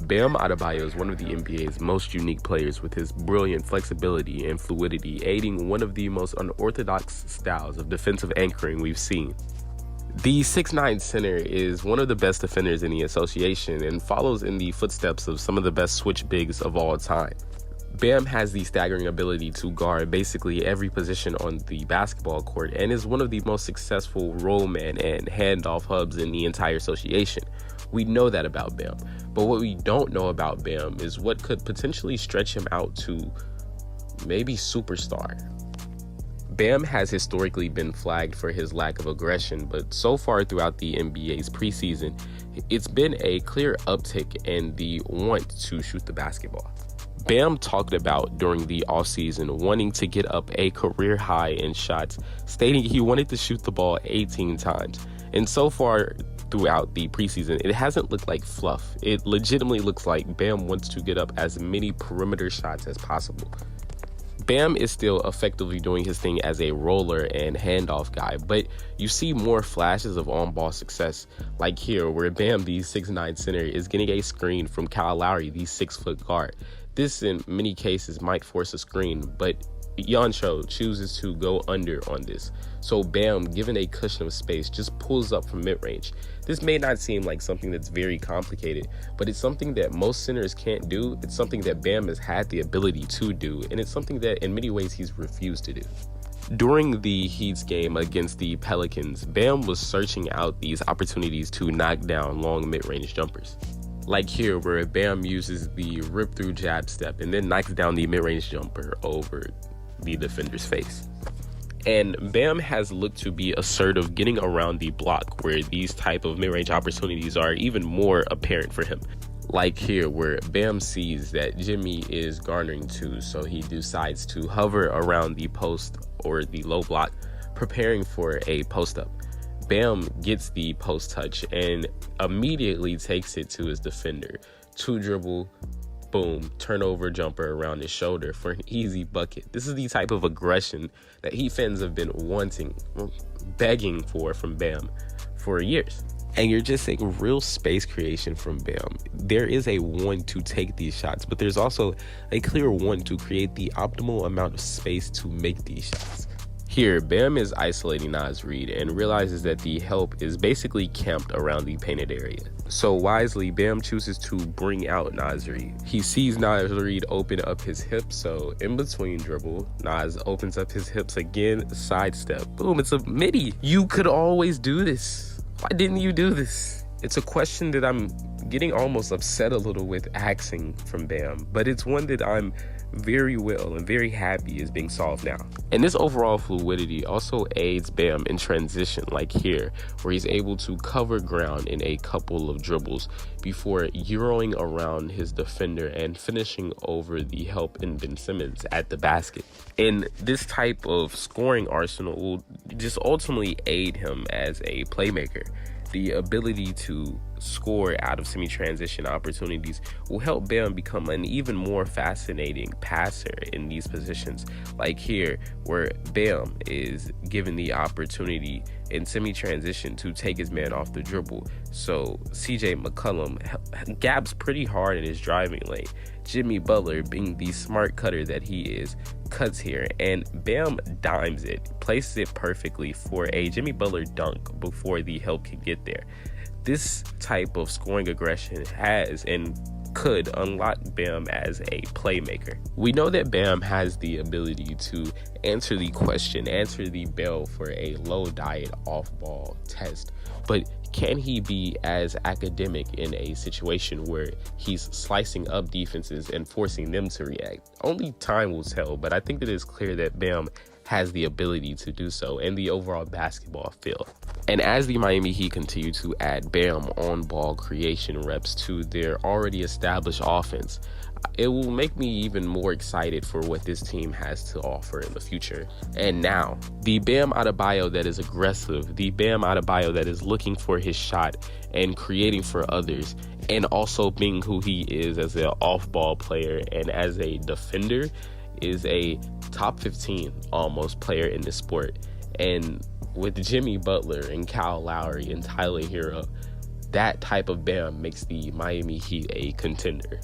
Bam Adebayo is one of the NBA's most unique players with his brilliant flexibility and fluidity, aiding one of the most unorthodox styles of defensive anchoring we've seen. The 6'9" center is one of the best defenders in the association and follows in the footsteps of some of the best switch bigs of all time. Bam has the staggering ability to guard basically every position on the basketball court and is one of the most successful roll man and handoff hubs in the entire association. We know that about Bam, but what we don't know about Bam is what could potentially stretch him out to maybe superstar. Bam has historically been flagged for his lack of aggression, but so far throughout the NBA's preseason, it's been a clear uptick in the want to shoot the basketball. Bam talked about during the offseason wanting to get up a career high in shots, stating he wanted to shoot the ball 18 times. And so far throughout the preseason, it hasn't looked like fluff. It legitimately looks like Bam wants to get up as many perimeter shots as possible. Bam is still effectively doing his thing as a roller and handoff guy, but you see more flashes of on-ball success, like here where Bam, the 6'9" center, is getting a screen from Kyle Lowry, the 6-foot guard. This, in many cases, might force a screen, but Yansho chooses to go under on this. So Bam, given a cushion of space, just pulls up from mid-range. This may not seem like something that's very complicated, but it's something that most centers can't do. It's something that Bam has had the ability to do, and it's something that in many ways he's refused to do. During the Heat's game against the Pelicans, Bam was searching out these opportunities to knock down long mid-range jumpers. Like here, where Bam uses the rip-through jab step and then knocks down the mid-range jumper over the defender's face. And Bam has looked to be assertive getting around the block, where these type of mid-range opportunities are even more apparent for him. Like here, where Bam sees that Jimmy is garnering two, so he decides to hover around the post or the low block, preparing for a post-up. Bam gets the post touch and immediately takes it to his defender. 2-dribble, boom, turnover jumper around his shoulder for an easy bucket. This is the type of aggression that Heat fans have been begging for from Bam for years. And you're just seeing real space creation from Bam. There is a want to take these shots, but there's also a clear want to create the optimal amount of space to make these shots. Here, Bam is isolating Naz Reid and realizes that the help is basically camped around the painted area. So wisely, Bam chooses to bring out Naz Reid. He sees Naz Reid open up his hips, so in between dribble, Naz opens up his hips again, sidestep. Boom, it's a midi. You could always do this. Why didn't you do this? It's a question that I'm getting almost upset a little with asking from Bam, but it's one that I'm very well and very happy is being solved now. And this overall fluidity also aids Bam in transition, like here, where he's able to cover ground in a couple of dribbles before Euroing around his defender and finishing over the help in Ben Simmons at the basket. And this type of scoring arsenal will just ultimately aid him as a playmaker. The ability to score out of semi-transition opportunities will help Bam become an even more fascinating passer in these positions, like here where Bam is given the opportunity in semi-transition to take his man off the dribble. So CJ McCollum gabs pretty hard in his driving lane. Jimmy Butler, being the smart cutter that he is, cuts here, and Bam dimes it, places it perfectly for a Jimmy Butler dunk before the help can get there. This type of scoring aggression has and could unlock Bam as a playmaker. We know that Bam has the ability to answer the question, answer the bell for a low diet off-ball test, but can he be as academic in a situation where he's slicing up defenses and forcing them to react? Only time will tell, but I think that it's clear that Bam has the ability to do so and the overall basketball feel. And as the Miami Heat continue to add Bam on-ball creation reps to their already established offense, it will make me even more excited for what this team has to offer in the future. And now, the Bam Adebayo that is aggressive, the Bam Adebayo that is looking for his shot and creating for others, and also being who he is as an off-ball player and as a defender, is a top 15 almost player in this sport. And with Jimmy Butler and Kyle Lowry and Tyler Hero, that type of Bam makes the Miami Heat a contender.